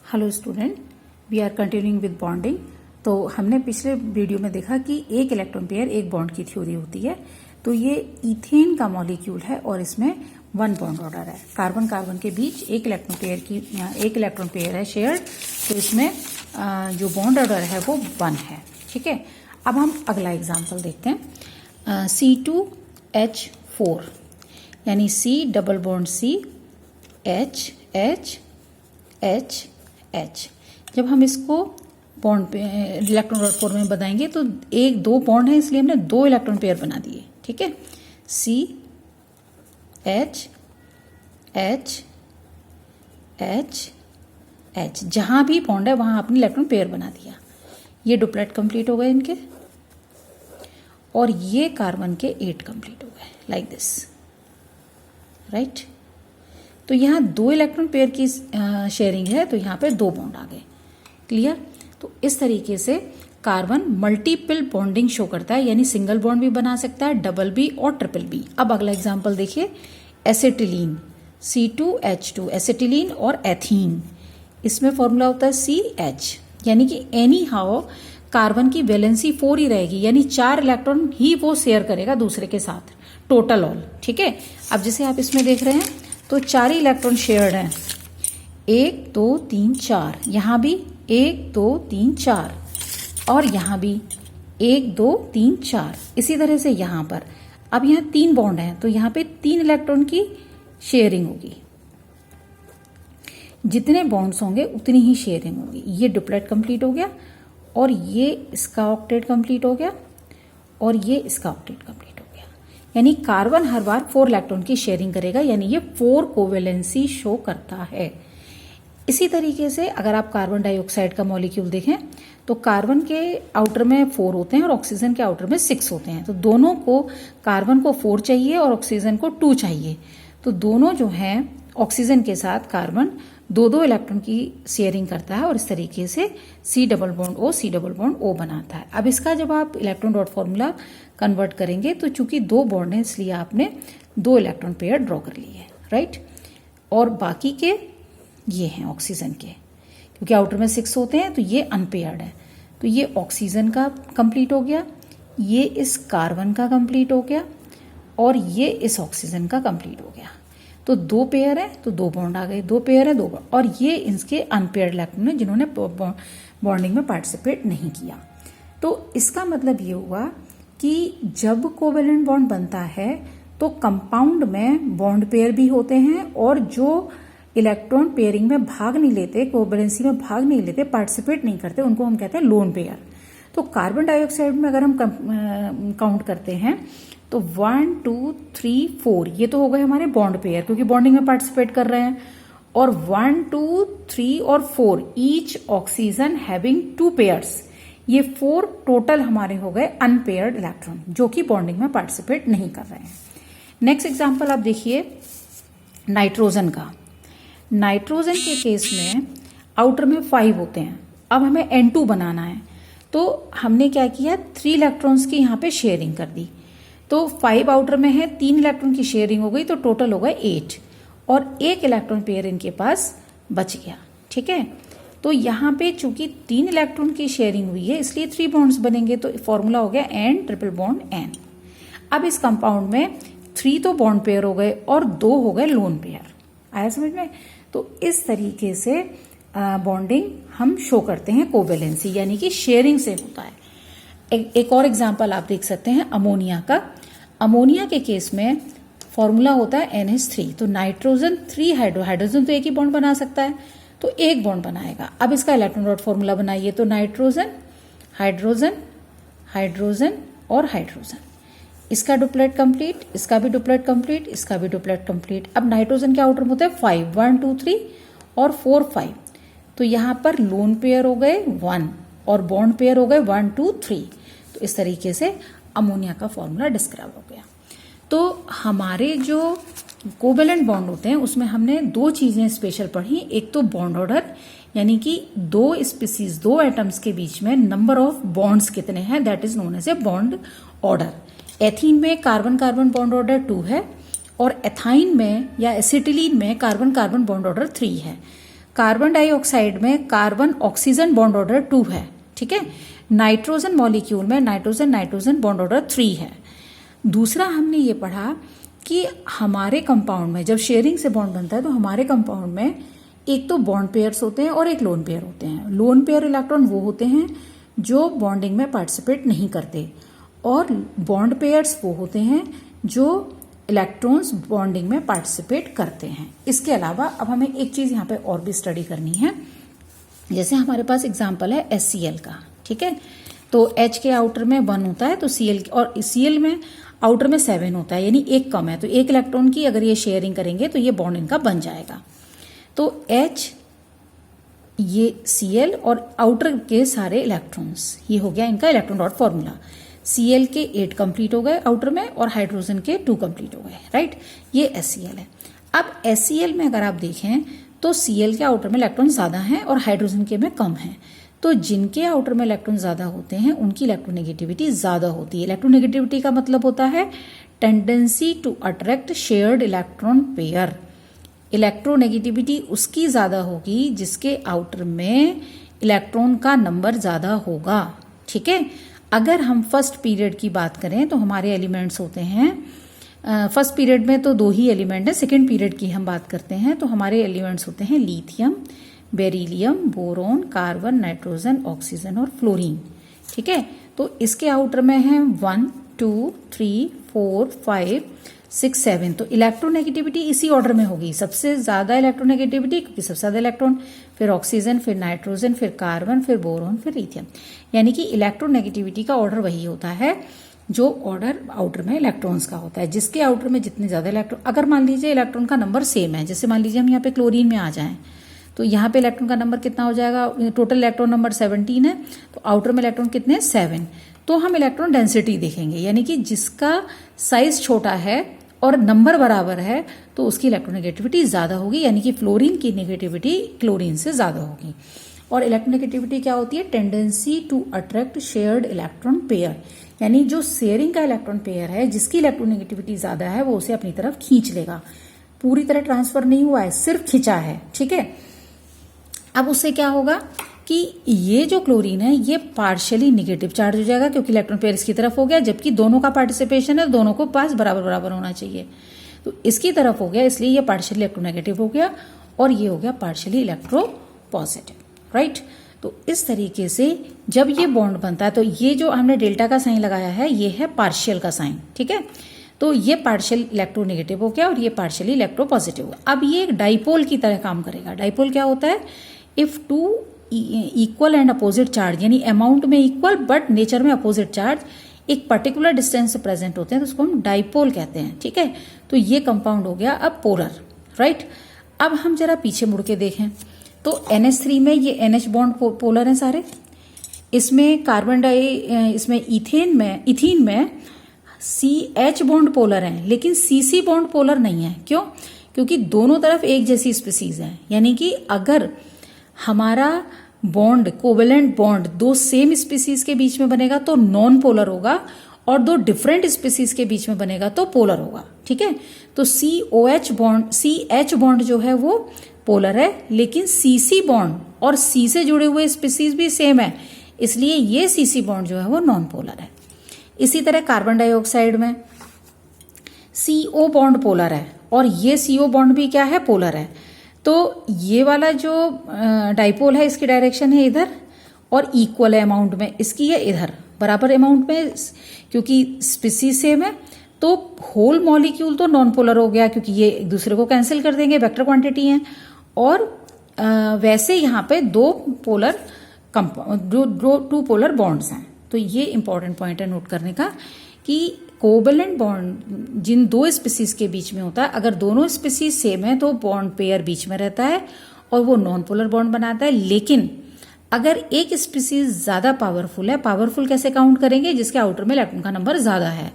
Hello student, we are continuing with bonding. तो हमने पिछले वीडियो में देखा कि एक इलेक्ट्रॉन पेयर एक बॉन्ड की थ्योरी होती है। तो ये इथेन का मॉलिक्यूल है और इसमें वन बॉन्ड ऑर्डर है। कार्बन कार्बन के बीच एक इलेक्ट्रॉन पेयर है शेयर्ड, तो इसमें जो बॉन्ड ऑर्डर है वो 1 है। ठीक है, अब हम अगला एग्जाम्पल देखते हैं। C2H4 यानी C double bond C H H H H। जब हम इसको बॉन्ड पे इलेक्ट्रॉन डॉट फॉर्म में बताएंगे तो एक दो बॉन्ड है, इसलिए हमने 2 इलेक्ट्रॉन पेयर बना दिए। ठीक है, C H H H H, जहां भी बॉन्ड है वहां आपने इलेक्ट्रॉन पेयर बना दिया। ये डुप्लेट कंप्लीट हो गए इनके, और ये कार्बन के 8 कंप्लीट हो गए, लाइक दिस, राइट। तो यहाँ 2 इलेक्ट्रॉन पेयर की शेयरिंग है, तो यहाँ पे 2 बॉन्ड आ गए। क्लियर। तो इस तरीके से कार्बन मल्टीपल बॉन्डिंग शो करता है, यानी सिंगल बॉन्ड भी बना सकता है, डबल बी और ट्रिपल बी। अब अगला एग्जांपल देखिए, एसिटिलीन C2H2, एसिटिलीन और एथीन। इसमें फॉर्मूला होता है CH, यानी कि एनी हाउ कार्बन की वैलेंसी 4 ही रहेगी, यानी 4 इलेक्ट्रॉन ही वो शेयर करेगा दूसरे के साथ, टोटल ऑल। ठीक है, अब जैसे आप इसमें देख रहे हैं तो 4 ही इलेक्ट्रॉन शेयर्ड हैं, 1 2 3 4, यहां भी 1 2 3 4, और यहां भी 1 2 3 4, इसी तरह से यहां पर। अब यहां 3 बॉन्ड हैं, तो यहां पे 3 इलेक्ट्रॉन की शेयरिंग होगी। जितने बॉन्ड्स होंगे उतनी ही शेयरिंग होगी। ये डुप्लेट कंप्लीट हो गया, और ये इसका ऑक्टेट कंप्लीट हो गया, और ये इसका ऑक्टेट कंप्लीट हो गया। यानी कार्बन हर बार 4 इलेक्ट्रॉन की शेयरिंग करेगा, यानी ये 4 कोवेलेंसी शो करता है। इसी तरीके से अगर आप कार्बन डाइऑक्साइड का मॉलिक्यूल देखें तो कार्बन के आउटर में 4 होते हैं और ऑक्सीजन के आउटर में 6 होते हैं। तो दोनों को, कार्बन को 4 चाहिए और ऑक्सीजन को 2 चाहिए। तो दोनों जो हैं ऑक्सीजन के साथ कार्बन 2 इलेक्ट्रॉन की शेयरिंग करता है, और इस तरीके से C डबल बॉन्ड O बनाता है। अब इसका जब आप इलेक्ट्रॉन डॉट फॉर्मूला कन्वर्ट करेंगे तो चूंकि 2 बॉन्ड है इसलिए आपने 2 इलेक्ट्रॉन पेयर ड्रॉ कर लिए है, राइट। और बाकी के ये हैं ऑक्सीजन के, क्योंकि आउटर में 6 होते हैं तो ये अनपेयर्ड है। तो ये ऑक्सीजन का कंप्लीट हो गया, ये इस कार्बन का कंप्लीट हो गया, और ये इस ऑक्सीजन का कंप्लीट हो गया। तो 2 पेयर है तो 2 बॉन्ड आ गए, 2 पेयर है 2 बॉन्ड, और ये इनके अनपेयर्ड इलेक्ट्रॉन है जिन्होंने बॉन्डिंग में पार्टिसिपेट नहीं किया। तो इसका मतलब ये हुआ कि जब कोवेलेंट बॉन्ड बनता है तो कंपाउंड में बॉन्ड पेयर भी होते हैं, और जो इलेक्ट्रॉन पेयरिंग में भाग नहीं लेते, कोवेलेंसी में भाग नहीं लेते, पार्टिसिपेट नहीं करते, उनको हम कहते हैं लोन पेयर। तो कार्बन डाइऑक्साइड में अगर हम काउंट करते हैं तो 1 2 3 4 ये तो हो गए हमारे बॉन्ड पेयर, क्योंकि बॉन्डिंग में पार्टिसिपेट कर रहे हैं। और 1 2 3 और 4 ईच ऑक्सीजन हैविंग 2 पेयर्स, ये 4 टोटल हमारे हो गए अनपेयर्ड इलेक्ट्रॉन जो कि बॉन्डिंग में पार्टिसिपेट नहीं कर रहे हैं। नेक्स्ट एग्जांपल आप देखिए नाइट्रोजन का। नाइट्रोजन के केस में आउटर में 5 होते हैं। अब हमें N2 बनाना है, तो हमने क्या किया, 3 इलेक्ट्रॉन्स की यहाँ पे शेयरिंग कर दी। तो 5 आउटर में है, 3 इलेक्ट्रॉन की शेयरिंग हो गई, तो टोटल हो गए 8, और 1 इलेक्ट्रॉन पेयर इनके पास बच गया। ठीक है, तो यहाँ पे चूंकि 3 इलेक्ट्रॉन की शेयरिंग हुई है इसलिए 3 बॉन्ड्स बनेंगे, तो फॉर्मूला हो गया N ट्रिपल बॉन्ड N। अब इस कंपाउंड में 3 तो बॉन्ड पेयर हो गए और 2 हो गए लोन पेयर। आया समझ में। तो इस तरीके से बॉन्डिंग हम शो करते हैं कोवेलेंसी, यानी कि शेयरिंग से होता है। एक और एग्जांपल आप देख सकते हैं अमोनिया का। अमोनिया के केस में फॉर्मूला होता है NH3। तो नाइट्रोजन 3 हाइड्रोजन तो एक ही बॉन्ड बना सकता है, तो एक बॉन्ड बनाएगा। अब इसका इलेक्ट्रॉन डॉट फॉर्मूला बनाइए, तो नाइट्रोजन हाइड्रोजन हाइड्रोजन और हाइड्रोजन, इसका डुप्लेट कंप्लीट, इसका भी डुप्लेट कंप्लीट, इसका भी डुप्लेट कंप्लीट। अब नाइट्रोजन के आउटर में होते हैं 5, 1 2 3 और 4 5, तो यहां पर लोन पेयर हो गए 1 और बॉन्ड पेयर हो गए 1 2 3। तो इस तरीके से अमोनिया का फॉर्मूला डिस्क्राइब हो गया। तो हमारे जो कोवेलेंट बॉन्ड होते हैं उसमें हमने 2 चीजें स्पेशल पढ़ी। एक तो बॉन्ड ऑर्डर, यानी कि 2 स्पीसीज 2 एटम्स के बीच में नंबर ऑफ बॉन्ड्स कितने हैं, that is known as a bond order. Ethene में कार्बन कार्बन बॉन्ड ऑर्डर 2 है, और एथाइन में या एसिटिलीन में कार्बन कार्बन बॉन्ड ऑर्डर 3 है। कार्बन डाइऑक्साइड में कार्बन ऑक्सीजन बॉन्ड ऑर्डर 2 है, ठीक है। नाइट्रोजन मॉलिक्यूल में नाइट्रोजन नाइट्रोजन बॉन्ड ऑर्डर 3 है। दूसरा हमने ये पढ़ा कि हमारे कंपाउंड में जब शेयरिंग से बॉन्ड बनता है तो हमारे कंपाउंड में एक तो बॉन्ड पेयर्स होते हैं और एक लोन पेयर होते हैं। लोन पेयर इलेक्ट्रॉन वो होते हैं जो बॉन्डिंग में पार्टिसिपेट नहीं करते, और बॉन्ड पेयर्स वो होते हैं जो इलेक्ट्रॉन्स बॉन्डिंग में पार्टिसिपेट करते हैं। इसके अलावा अब हमें एक चीज यहाँ पे और भी स्टडी करनी है। जैसे हमारे पास एग्जाम्पल है HCl का, ठीक है। तो H के आउटर में 1 होता है, तो Cl और Cl में आउटर में 7 होता है, यानी एक कम है। तो एक इलेक्ट्रॉन की अगर ये शेयरिंग करेंगे तो ये बॉन्ड इनका बन जाएगा। तो H, ये Cl और आउटर के सारे इलेक्ट्रॉन्स, ये हो गया इनका इलेक्ट्रॉन डॉट फॉर्मूला। Cl के 8 कंप्लीट हो गए आउटर में और हाइड्रोजन के 2 कंप्लीट हो गए, राइट। ये HCl है। अब HCl में अगर आप देखें तो Cl के आउटर में इलेक्ट्रॉन ज्यादा हैं और हाइड्रोजन के में कम हैं। तो जिनके आउटर में इलेक्ट्रॉन ज्यादा होते हैं उनकी इलेक्ट्रोनेगेटिविटी ज्यादा होती है। इलेक्ट्रोनेगेटिविटी का मतलब होता है tendency to attract shared electron pair. Electronegativity उसकी ज्यादा होगी जिसके आउटर में इलेक्ट्रॉन का नंबर ज्यादा होगा, ठीक है। अगर हम फर्स्ट पीरियड की बात करें तो हमारे एलिमेंट्स होते हैं, फर्स्ट पीरियड में तो 2 ही एलिमेंट है, सेकेंड पीरियड की हम बात करते हैं तो हमारे एलिमेंट्स होते हैं lithium, beryllium, boron, carbon, nitrogen, oxygen और फ्लोरीन, ठीक है। तो इसके आउटर में है 1 2 3 4 5 6 7। तो इलेक्ट्रोनेगेटिविटी इसी ऑर्डर में होगी, सबसे ज्यादा इलेक्ट्रोनेगेटिविटी क्योंकि सबसे ज्यादा इलेक्ट्रॉन, फिर ऑक्सीजन, फिर नाइट्रोजन, फिर कार्बन, फिर बोरोन, फिर लिथियम। यानी कि इलेक्ट्रोनेगेटिविटी का ऑर्डर वही होता है जो ऑर्डर आउटर में इलेक्ट्रॉन्स का होता है। जिसके आउटर में जितने ज्यादा इलेक्ट्रॉन, अगर मान लीजिए इलेक्ट्रॉन का नंबर सेम है, जैसे मान लीजिए हम यहाँ पे क्लोरीन में आ जाएं तो यहाँ पे इलेक्ट्रॉन का नंबर कितना हो जाएगा, टोटल इलेक्ट्रॉन नंबर 17 है, तो आउटर में इलेक्ट्रॉन कितने 7। तो हम इलेक्ट्रॉन डेंसिटी देखेंगे, यानी कि जिसका साइज छोटा है और नंबर बराबर है तो उसकी इलेक्ट्रोनेगेटिविटी ज्यादा होगी, यानी कि फ्लोरीन की नेगेटिविटी क्लोरीन से ज्यादा होगी। और इलेक्ट्रोनेगेटिविटी क्या होती है, tendency to attract shared electron pair, यानी जो शेयरिंग का इलेक्ट्रॉन पेयर है जिसकी इलेक्ट्रोनेगेटिविटी ज्यादा है वो उसे अपनी तरफ खींच लेगा। पूरी तरह ट्रांसफर नहीं हुआ है, सिर्फ खींचा है, ठीक है। अब उससे क्या होगा कि ये जो क्लोरीन है ये पार्शियली निगेटिव चार्ज हो जाएगा क्योंकि इलेक्ट्रॉन पेयर इसकी तरफ हो गया, जबकि दोनों का पार्टिसिपेशन है, दोनों को पास बराबर बराबर होना चाहिए। तो इसकी तरफ हो गया, इसलिए ये पार्शियली इलेक्ट्रोनेगेटिव हो गया और ये हो गया पार्शियली इलेक्ट्रो पॉजिटिव, राइट। तो इस तरीके से जब ये बॉन्ड बनता है तो ये जो हमने डेल्टा का साइन लगाया है ये है पार्शियल का साइन, ठीक है। तो ये पार्शियल इलेक्ट्रोनेगेटिव हो गया और ये पार्शियली इलेक्ट्रो पॉजिटिव हो गया। अब ये एक डाइपोल की तरह काम करेगा। डाइपोल क्या होता है, if 2 equal and opposite charge, यानी अमाउंट में इक्वल बट नेचर में अपोजिट चार्ज एक पर्टिकुलर डिस्टेंस से प्रेजेंट होते हैं तो उसको हम डाइपोल कहते हैं, ठीक है। तो ये कंपाउंड हो गया अब पोलर, राइट। अब हम जरा पीछे मुड़ के देखें तो NH3 में ये NH बॉन्ड पोलर हैं सारे, इसमें कार्बन इसमें इथीन में CH बॉन्ड पोलर हैं, लेकिन CC बॉन्ड पोलर नहीं है। क्यों? क्योंकि दोनों तरफ एक जैसी स्पीसीज है, यानी कि अगर हमारा bond covalent bond 2 same species के बीच में बनेगा तो नॉन पोलर होगा और 2 डिफरेंट स्पीसीज के बीच में बनेगा तो पोलर होगा, ठीक है। तो CH बॉन्ड जो है वो पोलर है, लेकिन CC बॉन्ड और C से जुड़े हुए स्पीसीज भी सेम है, इसलिए ये CC बॉन्ड जो है वो नॉन पोलर है। इसी तरह कार्बन डाइऑक्साइड में CO बॉन्ड पोलर है और ये CO बॉन्ड भी क्या है, पोलर है। तो ये वाला जो डाइपोल है इसकी डायरेक्शन है इधर और इक्वल है अमाउंट में, इसकी है इधर बराबर अमाउंट में, क्योंकि स्पीसीज सेम है। तो होल मॉलिक्यूल तो नॉन पोलर हो गया क्योंकि ये एक दूसरे को कैंसिल कर देंगे, वेक्टर क्वांटिटी है। और वैसे यहाँ पे 2 पोलर बॉन्ड्स हैं। तो ये इंपॉर्टेंट पॉइंट है नोट करने का कि कोवेलेंट बॉन्ड जिन 2 स्पीसीज के बीच में होता है, अगर दोनों स्पीसीज सेम है तो बॉन्ड पेयर बीच में रहता है और वो नॉन पोलर बॉन्ड बनाता है। लेकिन अगर एक स्पीसीज ज्यादा पावरफुल है, पावरफुल कैसे काउंट करेंगे, जिसके आउटर में इलेक्ट्रॉन का नंबर ज्यादा है,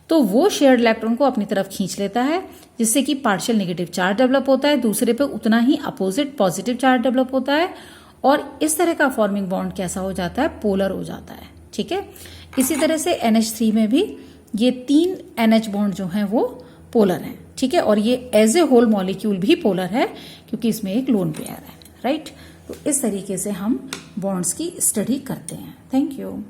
तो वो शेयर्ड इलेक्ट्रॉन को अपनी तरफ खींच लेता है, जिससे कि पार्शियल नेगेटिव चार्ज डेवलप होता है, दूसरे पे उतना ही अपोजिट पॉजिटिव चार्ज डेवलप होता है और इस तरह का फॉर्मिंग बॉन्ड कैसा हो जाता है, पोलर हो जाता है, ठीक है। इसी तरह से NH3 में भी ये 3 NH बॉन्ड जो हैं वो पोलर हैं, ठीक है। और ये एज ए होल मॉलिक्यूल भी पोलर है क्योंकि इसमें एक लोन पेयर है, राइट। तो इस तरीके से हम बॉन्ड्स की स्टडी करते हैं। Thank you.